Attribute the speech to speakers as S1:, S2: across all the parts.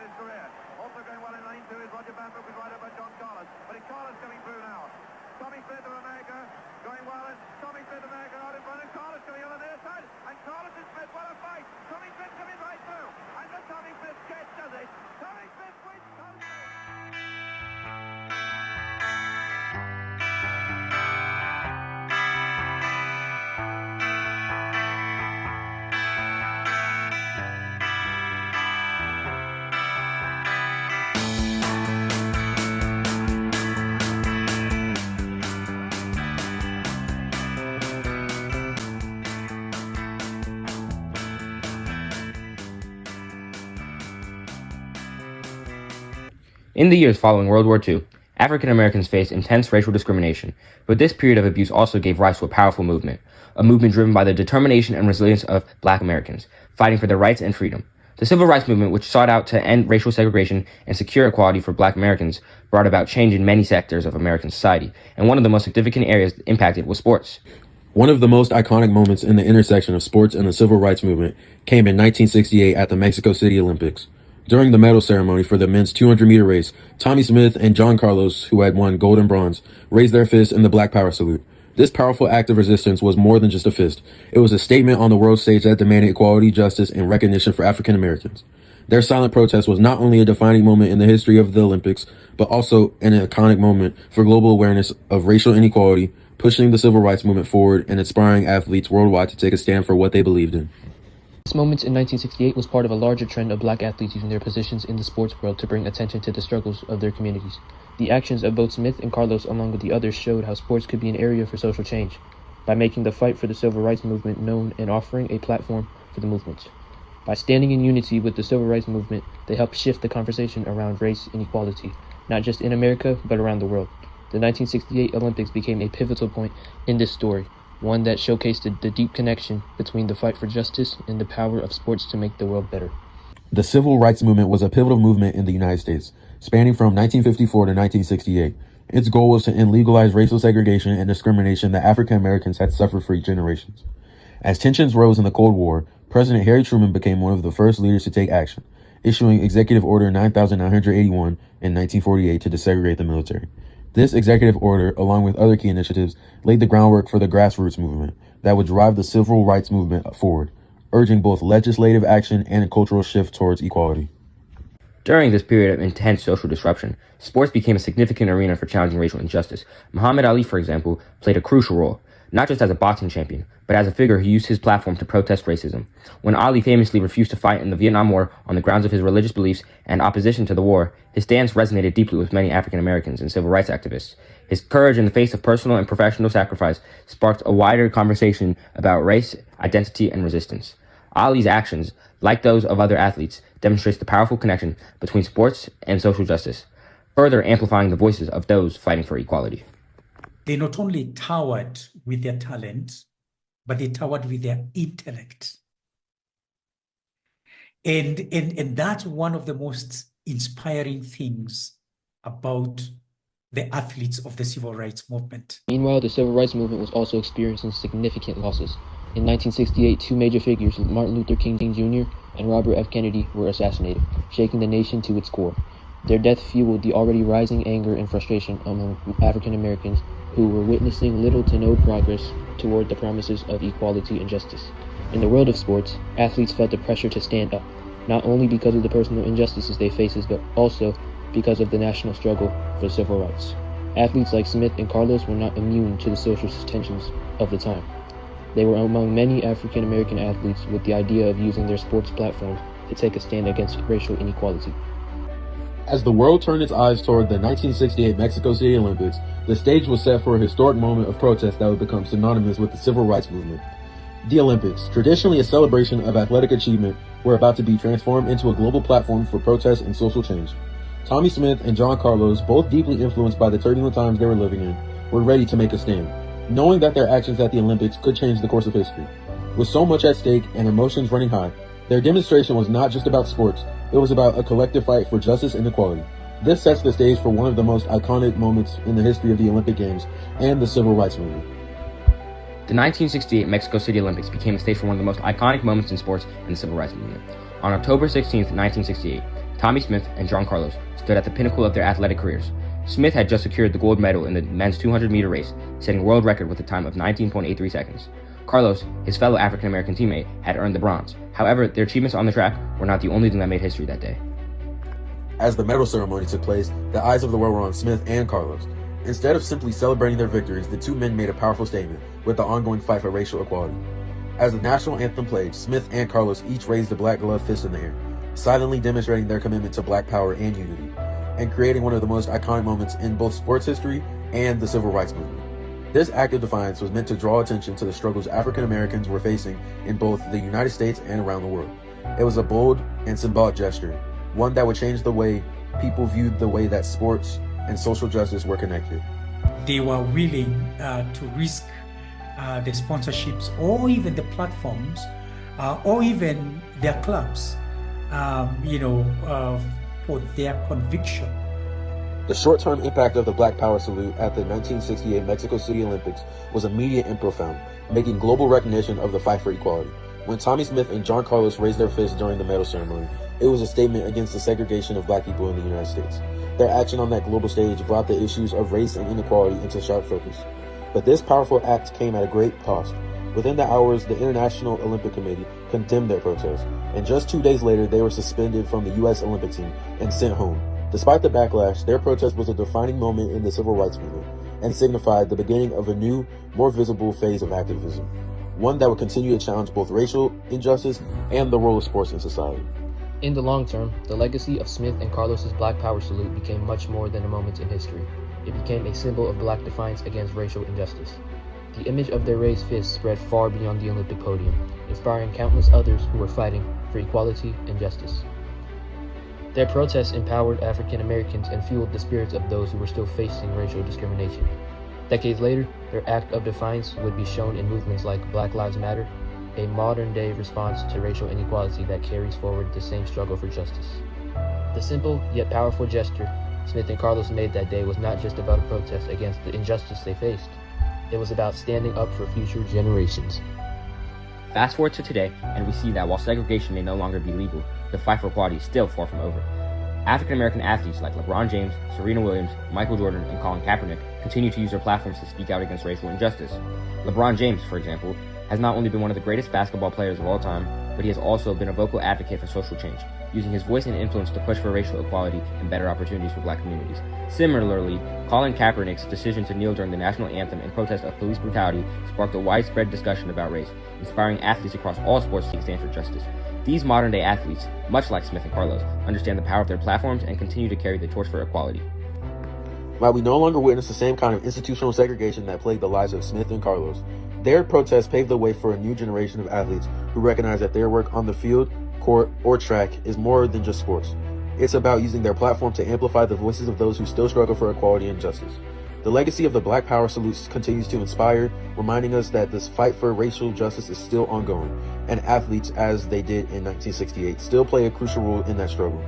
S1: his career. Also going well in lane 2 is Roger Banbrook, who's right over John Carlos. But it's Carlos coming through now. Tommy Smith of America going well, and Tommy Smith of America out in front, and Carlos coming on the near side. And Carlos and Smith, what a fight! Tommy Smith coming right through. And the Tommy Smith catch does it. Tommy Smith wins.
S2: In the years following World War II, African Americans faced intense racial discrimination, but this period of abuse also gave rise to a powerful movement, a movement driven by the determination and resilience of Black Americans, fighting for their rights and freedom. The Civil Rights Movement, which sought out to end racial segregation and secure equality for Black Americans, brought about change in many sectors of American society, and one of the most significant areas impacted was sports.
S3: One of the most iconic moments in the intersection of sports and the Civil Rights Movement came in 1968 at the Mexico City Olympics. During the medal ceremony for the men's 200-meter race, Tommy Smith and John Carlos, who had won gold and bronze, raised their fists in the Black Power salute. This powerful act of resistance was more than just a fist. It was a statement on the world stage that demanded equality, justice, and recognition for African Americans. Their silent protest was not only a defining moment in the history of the Olympics, but also an iconic moment for global awareness of racial inequality, pushing the Civil Rights Movement forward and inspiring athletes worldwide to take a stand for what they believed in.
S4: This moment in 1968 was part of a larger trend of Black athletes using their positions in the sports world to bring attention to the struggles of their communities. The actions of both Smith and Carlos, along with the others, showed how sports could be an area for social change, by making the fight for the Civil Rights Movement known and offering a platform for the movement. By standing in unity with the Civil Rights Movement, they helped shift the conversation around race and equality, not just in America, but around the world. The 1968 Olympics became a pivotal point in this story, one that showcased the deep connection between the fight for justice and the power of sports to make the world better.
S3: The Civil Rights Movement was a pivotal movement in the United States, spanning from 1954 to 1968. Its goal was to end legalized racial segregation and discrimination that African Americans had suffered for generations. As tensions rose in the Cold War, President Harry Truman became one of the first leaders to take action, issuing Executive Order 9981 in 1948 to desegregate the military. This executive order, along with other key initiatives, laid the groundwork for the grassroots movement that would drive the civil rights movement forward, urging both legislative action and a cultural shift towards equality.
S2: During this period of intense social disruption, sports became a significant arena for challenging racial injustice. Muhammad Ali, for example, played a crucial role, not just as a boxing champion, but as a figure who used his platform to protest racism. When Ali famously refused to fight in the Vietnam War on the grounds of his religious beliefs and opposition to the war, his stance resonated deeply with many African Americans and civil rights activists. His courage in the face of personal and professional sacrifice sparked a wider conversation about race, identity, and resistance. Ali's actions, like those of other athletes, demonstrates the powerful connection between sports and social justice, further amplifying the voices of those fighting for equality.
S5: They not only towered with their talent, but they towered with their intellect. And that's one of the most inspiring things about the athletes of the civil rights movement.
S4: Meanwhile, the civil rights movement was also experiencing significant losses. In 1968, two major figures, Martin Luther King Jr. and Robert F. Kennedy, were assassinated, shaking the nation to its core. Their death fueled the already rising anger and frustration among African Americans who were witnessing little to no progress toward the promises of equality and justice. In the world of sports, athletes felt the pressure to stand up, not only because of the personal injustices they faces, but also because of the national struggle for civil rights. Athletes like Smith and Carlos were not immune to the social tensions of the time. They were among many African American athletes with the idea of using their sports platforms to take a stand against racial inequality.
S3: As the world turned its eyes toward the 1968 Mexico City Olympics, the stage was set for a historic moment of protest that would become synonymous with the civil rights movement. The Olympics, traditionally a celebration of athletic achievement, were about to be transformed into a global platform for protest and social change. Tommy Smith and John Carlos, both deeply influenced by the turbulent times they were living in, were ready to make a stand, knowing that their actions at the Olympics could change the course of history. With so much at stake and emotions running high, their demonstration was not just about sports, it was about a collective fight for justice and equality. This sets the stage for one of the most iconic moments in the history of the Olympic Games and the civil rights movement.
S2: The 1968 Mexico City Olympics became a stage for one of the most iconic moments in sports and the civil rights movement. On October 16, 1968, Tommie Smith and John Carlos stood at the pinnacle of their athletic careers. Smith had just secured the gold medal in the men's 200-meter race, setting a world record with a time of 19.83 seconds. Carlos, his fellow African-American teammate, had earned the bronze. However, their achievements on the track were not the only thing that made history that day.
S3: As the medal ceremony took place, the eyes of the world were on Smith and Carlos. Instead of simply celebrating their victories, the two men made a powerful statement with the ongoing fight for racial equality. As the national anthem played, Smith and Carlos each raised a black gloved fist in the air, silently demonstrating their commitment to black power and unity, and creating one of the most iconic moments in both sports history and the civil rights movement. This act of defiance was meant to draw attention to the struggles African Americans were facing in both the United States and around the world. It was a bold and symbolic gesture, one that would change the way people viewed the way that sports and social justice were connected.
S5: They were willing to risk the sponsorships or even the platforms or even their clubs, for their conviction.
S3: The short-term impact of the Black Power salute at the 1968 Mexico City Olympics was immediate and profound, making global recognition of the fight for equality. When Tommie Smith and John Carlos raised their fists during the medal ceremony, it was a statement against the segregation of black people in the United States. Their action on that global stage brought the issues of race and inequality into sharp focus. But this powerful act came at a great cost. Within the hours, the International Olympic Committee condemned their protest, and just 2 days later, they were suspended from the U.S. Olympic team and sent home. Despite the backlash, their protest was a defining moment in the civil rights movement and signified the beginning of a new, more visible phase of activism, one that would continue to challenge both racial injustice and the role of sports in society.
S4: In the long term, the legacy of Smith and Carlos's Black Power salute became much more than a moment in history. It became a symbol of black defiance against racial injustice. The image of their raised fists spread far beyond the Olympic podium, inspiring countless others who were fighting for equality and justice. Their protests empowered African Americans and fueled the spirits of those who were still facing racial discrimination. Decades later, their act of defiance would be shown in movements like Black Lives Matter, a modern-day response to racial inequality that carries forward the same struggle for justice. The simple yet powerful gesture Smith and Carlos made that day was not just about a protest against the injustice they faced. It was about standing up for future generations.
S2: Fast forward to today, and we see that while segregation may no longer be legal, the fight for equality is still far from over. African-American athletes like LeBron James, Serena Williams, Michael Jordan, and Colin Kaepernick continue to use their platforms to speak out against racial injustice. LeBron James, for example, has not only been one of the greatest basketball players of all time, but he has also been a vocal advocate for social change, using his voice and influence to push for racial equality and better opportunities for black communities. Similarly, Colin Kaepernick's decision to kneel during the national anthem in protest of police brutality sparked a widespread discussion about race, inspiring athletes across all sports to stand for justice. These modern-day athletes, much like Smith and Carlos, understand the power of their platforms and continue to carry the torch for equality.
S3: While we no longer witness the same kind of institutional segregation that plagued the lives of Smith and Carlos, their protests paved the way for a new generation of athletes who recognize that their work on the field, court, or track is more than just sports. It's about using their platform to amplify the voices of those who still struggle for equality and justice. The legacy of the Black Power salute continues to inspire, reminding us that this fight for racial justice is still ongoing, and athletes, as they did in 1968, still play a crucial role in that struggle.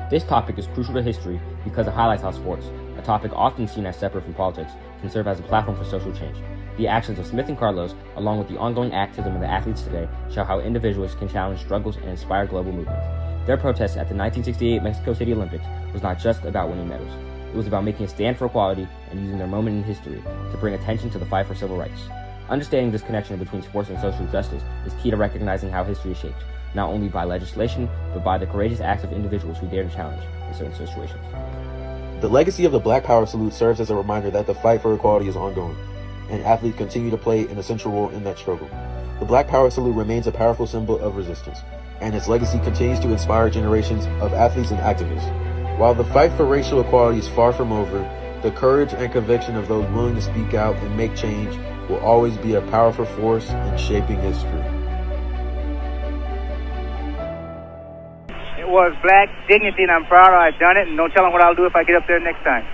S2: This topic is crucial to history because it highlights how sports, a topic often seen as separate from politics, can serve as a platform for social change. The actions of Smith and Carlos, along with the ongoing activism of the athletes today, show how individuals can challenge struggles and inspire global movements. Their protest at the 1968 Mexico City Olympics was not just about winning medals. It was about making a stand for equality and using their moment in history to bring attention to the fight for civil rights. Understanding this connection between sports and social justice is key to recognizing how history is shaped, not only by legislation, but by the courageous acts of individuals who dare to challenge in certain situations.
S3: The legacy of the Black Power salute serves as a reminder that the fight for equality is ongoing, and athletes continue to play an essential role in that struggle. The Black Power salute remains a powerful symbol of resistance, and its legacy continues to inspire generations of athletes and activists. While the fight for racial equality is far from over, the courage and conviction of those willing to speak out and make change will always be a powerful force in shaping history.
S6: It was black dignity, and I'm proud I've done it, and don't tell them what I'll do if I get up there next time.